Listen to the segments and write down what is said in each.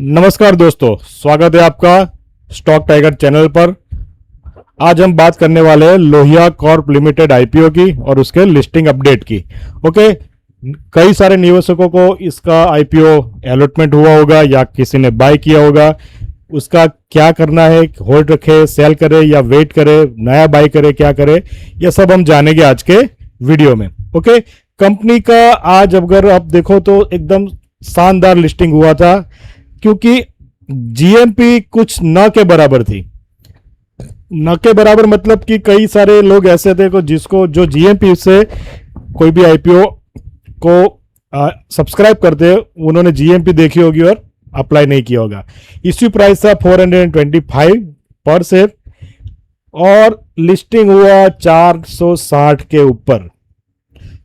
नमस्कार दोस्तों, स्वागत है आपका स्टॉक टाइगर चैनल पर। आज हम बात करने वाले हैं लोहिया कॉर्प लिमिटेड आईपीओ की और उसके लिस्टिंग अपडेट की। ओके, कई सारे निवेशकों को इसका आईपीओ अलॉटमेंट हुआ होगा या किसी ने बाय किया होगा। उसका क्या करना है, होल्ड रखे, सेल करे या वेट करे, नया बाय करे, क्या करे, ये सब हम जानेंगे आज के वीडियो में। ओके, कंपनी का आज अगर आप देखो तो एकदम शानदार लिस्टिंग हुआ था, क्योंकि जीएमपी कुछ न के बराबर थी। न के बराबर मतलब कि कई सारे लोग ऐसे थे को जिसको जो जीएमपी से कोई भी आईपीओ को सब्सक्राइब करते, उन्होंने जीएमपी देखी होगी और अप्लाई नहीं किया होगा। इश्यू प्राइस था 425 पर शेयर और लिस्टिंग हुआ 460 के ऊपर।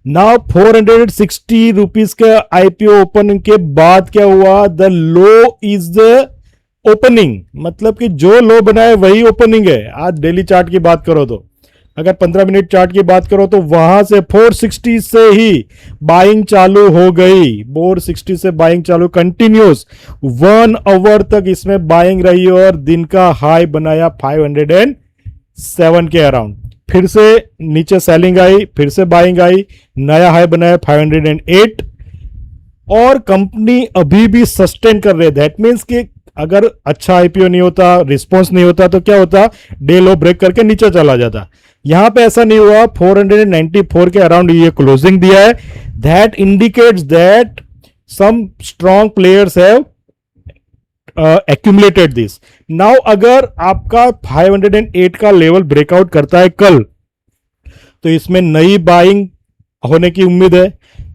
नाउ 460 रुपीज के आईपीओ ओपनिंग के बाद क्या हुआ, the low is the opening, मतलब कि जो लो बनाए वही ओपनिंग है। आज डेली चार्ट की बात करो तो, अगर 15 मिनट चार्ट की बात करो तो वहां से 460 से ही बाइंग चालू हो गई। 460 से बाइंग चालू कंटिन्यूस 1 आवर तक इसमें बाइंग रही और दिन का हाई बनाया 507 के अराउंड। फिर से नीचे सेलिंग आई, फिर से बाइंग आई, नया हाई बनाया 508 और कंपनी अभी भी सस्टेन कर रहे। दैट मींस कि अगर अच्छा आईपीओ नहीं होता, रिस्पॉन्स नहीं होता तो क्या होता, डे लो ब्रेक करके नीचे चला जाता। यहां पे ऐसा नहीं हुआ, 494 के अराउंड ये क्लोजिंग दिया है। That indicates that some strong players have accumulated this. Now अगर आपका 508 का लेवल ब्रेकआउट करता है कल, तो इसमें नई बाइंग होने की उम्मीद है।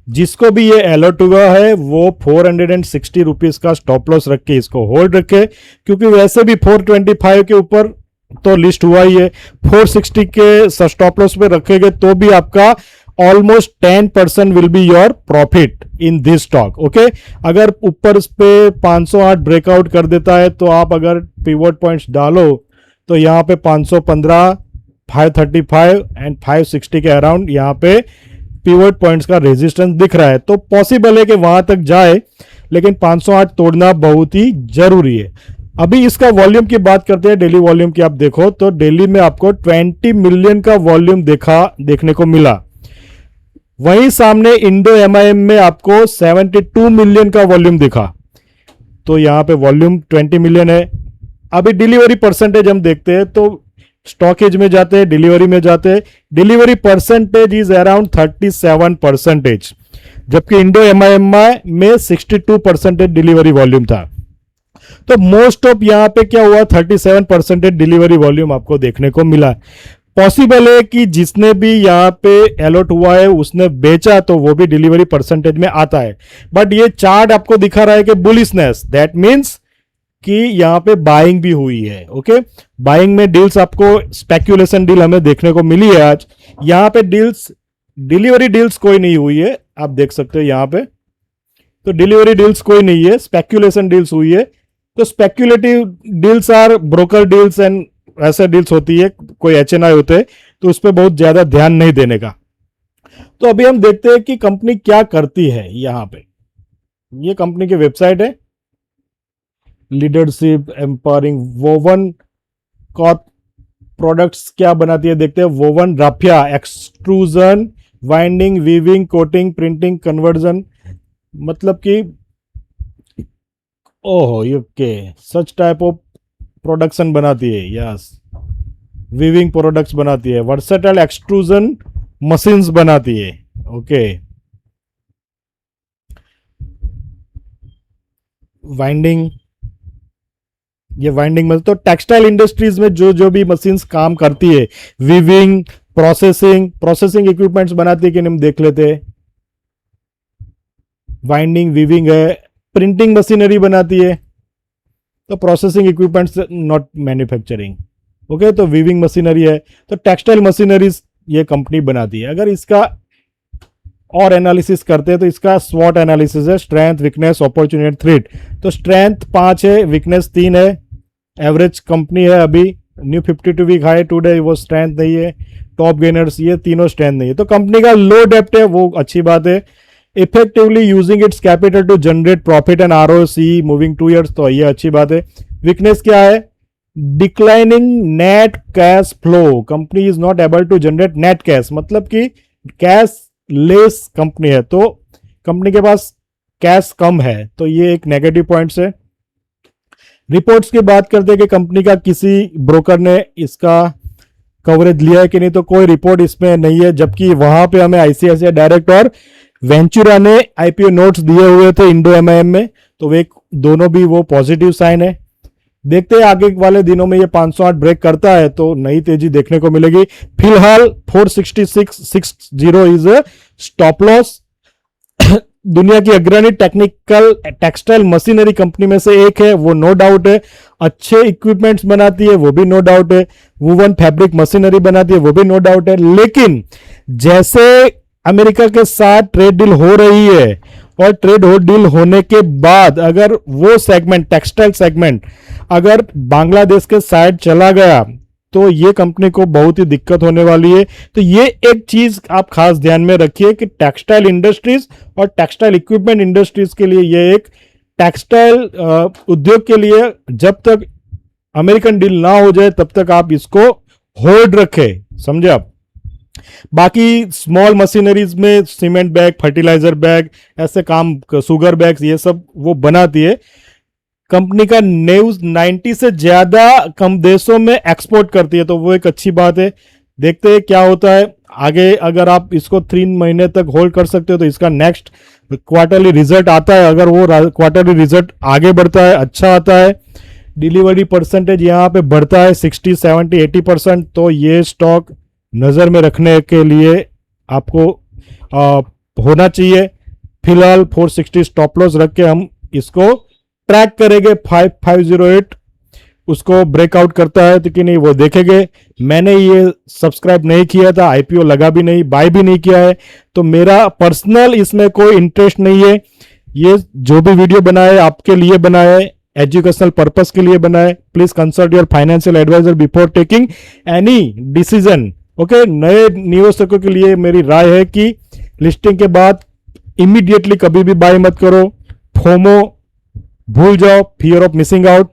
जिसको भी ये अलर्ट हुआ है वो 460 रुपीज का स्टॉप लॉस रख के इसको होल्ड रखे, क्योंकि वैसे भी 425 के ऊपर तो लिस्ट हुआ ही है। 460 के स्टॉप लॉस पे रखेंगे तो भी आपका almost 10% will be your profit in this stock. Okay, अगर ऊपर पे 508 ब्रेकआउट कर देता है तो आप अगर पिवट पॉइंट्स डालो तो यहां पे 515, 535 एंड 560 के अराउंड यहां पे पिवट पॉइंट्स का रेजिस्टेंस दिख रहा है। तो पॉसिबल है कि वहां तक जाए, लेकिन 508 तोड़ना बहुत ही जरूरी है। अभी इसका वॉल्यूम की बात करते हैं, डेली वॉल्यूम की आप देखो तो डेली में आपको 20 मिलियन का वॉल्यूम देखने को मिला। वहीं सामने इंडो एमआईएम में आपको 72 मिलियन का वॉल्यूम दिखा, तो यहां पे वॉल्यूम 20 मिलियन है। अभी डिलीवरी परसेंटेज हम देखते हैं तो स्टॉकेज में जाते हैं, डिलीवरी में जाते हैं। डिलीवरी परसेंटेज इज अराउंड 37%, जबकि इंडो एमआईएम में 62% डिलीवरी वॉल्यूम था। तो मोस्ट ऑफ यहां पे क्या हुआ, 37% डिलीवरी वॉल्यूम आपको देखने को मिला। पॉसिबल है कि जिसने भी यहां पे अलॉट हुआ है उसने बेचा तो वो भी डिलीवरी परसेंटेज में आता है। बट ये चार्ट आपको दिखा रहा है कि बुलिशनेस, दैट मींस कि यहां पे बाइंग भी हुई है। ओके, बाइंग में डील्स आपको स्पेक्यूलेशन डील हमें देखने को मिली है आज। यहां पे डील्स, डिलीवरी डील्स कोई नहीं हुई है, आप देख सकते हो यहां पे तो डिलीवरी डील्स कोई नहीं है, स्पेक्यूलेशन डील्स हुई है। तो speculative deals are broker deals and ऐसे डील्स होती है, कोई एचएनआई होते हैं, तो उस पर बहुत ज्यादा ध्यान नहीं देने का। तो अभी हम देखते हैं कि कंपनी क्या करती है। यहां पे ये कंपनी की वेबसाइट है, leadership empowering woven corp products क्या बनाती है देखते हैं। Woven raffia, extrusion, winding, weaving, coating, printing, conversion, मतलब कि ओहो ये सच टाइप ऑफ प्रोडक्शन बनाती है। यस, वीविंग प्रोडक्ट्स बनाती है, वर्सेटाइल एक्सट्रूजन मशीन्स बनाती है। ओके, वाइंडिंग, ये वाइंडिंग मतलब तो टेक्सटाइल इंडस्ट्रीज में जो भी मशीन्स काम करती है, वीविंग, प्रोसेसिंग इक्विपमेंट्स बनाती है कि हम देख लेते हैं। वाइंडिंग, वीविंग है, प्रिंटिंग मशीनरी बनाती है, तो processing equipments not manufacturing. Okay, तो वीविंग मशीनरी है, तो टेक्सटाइल मशीनरीज ये कंपनी बनाती है। अगर इसका और एनालिसिस करते हैं तो इसका स्वॉट एनालिसिस है, स्ट्रेंथ, वीकनेस, अपॉर्चुनिटी, थ्रेट। तो स्ट्रेंथ 5 है, वीकनेस 3 है, एवरेज कंपनी है। अभी न्यू 52 वीक हाई टुडे, वो स्ट्रेंथ नहीं है। टॉप गेनर्स, ये तीनों स्ट्रेंथ नहीं है। तो कंपनी का लो डेप्ट है, वो अच्छी बात है। Effectively using its capital to generate profit and ROC moving 2 years, तो ये अच्छी बात है। वीकनेस क्या है? Declining net cash flow, company is not able to generate net cash, मतलब कि कैश लेस कंपनी है, तो कंपनी के पास कैश कम है, तो ये एक नेगेटिव पॉइंट्स है। रिपोर्ट्स की बात करते हैं कि कंपनी का किसी ब्रोकर ने इसका कवरेज लिया है कि नहीं, तो कोई रिपोर्ट इसमें नहीं है, जबकि वहां पे हमें आईसीआईसीआई डायरेक्ट और वेंचुरा ने आईपीओ नोट्स दिए हुए थे इंडो एमआईएम में, तो वे दोनों भी वो पॉजिटिव साइन है। देखते हैं आगे वाले दिनों में ये 508 ब्रेक करता है तो नई तेजी देखने को मिलेगी। फिलहाल 466.60 इज स्टॉप लॉस। दुनिया की अग्रणी टेक्निकल टेक्सटाइल मशीनरी कंपनी में से एक है, वो नो डाउट है। अच्छे इक्विपमेंट्स बनाती है, वो भी नो डाउट है। वुवन फैब्रिक मशीनरी बनाती है, वो भी नो डाउट है। लेकिन जैसे अमेरिका के साथ ट्रेड डील हो रही है और ट्रेड डील होने के बाद अगर वो सेगमेंट, टेक्सटाइल सेगमेंट अगर बांग्लादेश के साइड चला गया तो ये कंपनी को बहुत ही दिक्कत होने वाली है। तो ये एक चीज आप खास ध्यान में रखिए कि टेक्सटाइल इंडस्ट्रीज और टेक्सटाइल इक्विपमेंट इंडस्ट्रीज के लिए ये एक टेक्सटाइल उद्योग के लिए जब तक अमेरिकन डील ना हो जाए तब तक आप इसको होल्ड रखें, समझे आप। बाकी स्मॉल मशीनरीज में सीमेंट बैग, फर्टिलाइजर बैग, ऐसे काम, शुगर बैग्स, ये सब वो बनाती है। कंपनी का न्यूज 90 से ज्यादा कम देशों में एक्सपोर्ट करती है, तो वो एक अच्छी बात है। देखते हैं क्या होता है आगे। अगर आप इसको 3 महीने तक होल्ड कर सकते हो तो इसका नेक्स्ट क्वार्टरली रिजल्ट आता है, अगर वो क्वार्टरली रिजल्ट आगे बढ़ता है, अच्छा आता है, डिलीवरी परसेंटेज यहाँ पे बढ़ता है 60, 70, 80%, तो ये स्टॉक नजर में रखने के लिए आपको होना चाहिए। फिलहाल 460 स्टॉप लॉस रख के हम इसको ट्रैक करेंगे। 5508 उसको ब्रेकआउट करता है तो कि नहीं वो देखेंगे। मैंने ये सब्सक्राइब नहीं किया था, आईपीओ लगा भी नहीं, बाय भी नहीं किया है, तो मेरा पर्सनल इसमें कोई इंटरेस्ट नहीं है। ये जो भी वीडियो बनाए आपके लिए बनाए, एजुकेशनल पर्पस के लिए बनाए। Please consult your financial advisor before taking any decision. Okay, नए निवेशकों के लिए मेरी राय है कि लिस्टिंग के बाद इमीडिएटली कभी भी बाय मत करो। फोमो भूल जाओ, फियर ऑफ मिसिंग आउट।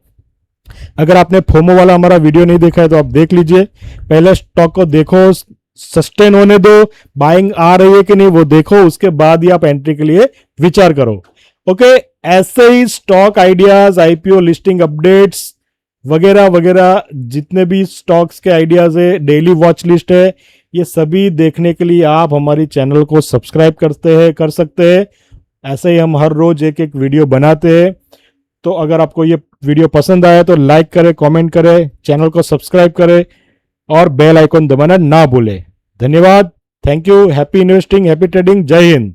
अगर आपने फोमो वाला हमारा वीडियो नहीं देखा है तो आप देख लीजिए। पहले स्टॉक को देखो, सस्टेन होने दो, बाइंग आ रही है कि नहीं वो देखो, उसके बाद ही आप एंट्री के लिए विचार करो। ओके, ऐसे ही stock ideas, IPO listing updates वगैरह वगैरह जितने भी स्टॉक्स के आइडियाज है, डेली वॉच लिस्ट है, ये सभी देखने के लिए आप हमारी चैनल को सब्सक्राइब कर सकते हैं। ऐसे ही हम हर रोज एक एक वीडियो बनाते हैं। तो अगर आपको ये वीडियो पसंद आया तो लाइक करें, कमेंट करें, चैनल को सब्सक्राइब करें और बेल आइकन दबाना ना भूलें। धन्यवाद, thank you, happy investing, happy trading, जय हिंद।